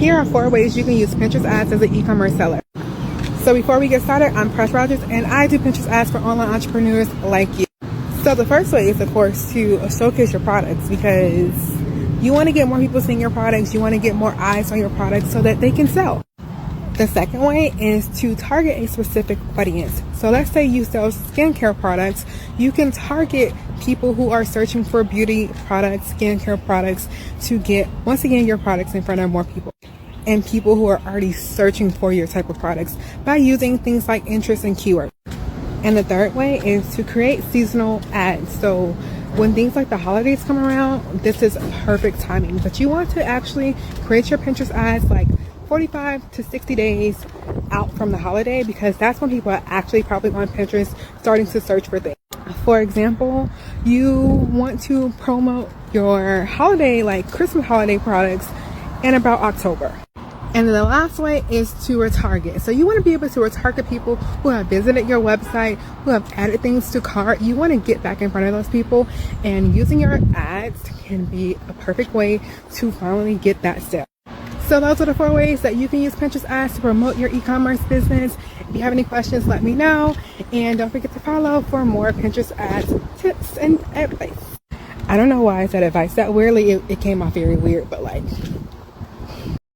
Here are 4 ways you can use Pinterest ads as an e-commerce seller. So before we get started, I'm Press Rogers and I do Pinterest ads for online entrepreneurs like you. So the first way is, of course, to showcase your products, because you want to get more people seeing your products. You want to get more eyes on your products so that they can sell. The second way is to target a specific audience. So let's say you sell skincare products. You can target people who are searching for beauty products, skincare products, to get, once again, your products in front of more people, and people who are already searching for your type of products by using things like interest and keywords. And the third way is to create seasonal ads. So when things like the holidays come around, this is perfect timing. But you want to actually create your Pinterest ads like 45 to 60 days out from the holiday, because that's when people are actually probably on Pinterest starting to search for things. For example, you want to promote your holiday, like Christmas holiday products, in about October. And then the last way is to retarget. So you want to be able to retarget people who have visited your website, who have added things to cart. You want to get back in front of those people, and using your ads can be a perfect way to finally get that sale. So those are the 4 ways that you can use Pinterest ads to promote your e-commerce business. If you have any questions, let me know. And don't forget to follow for more Pinterest ads, tips, and advice. I don't know why I said advice. That weirdly, it came off very weird, but like,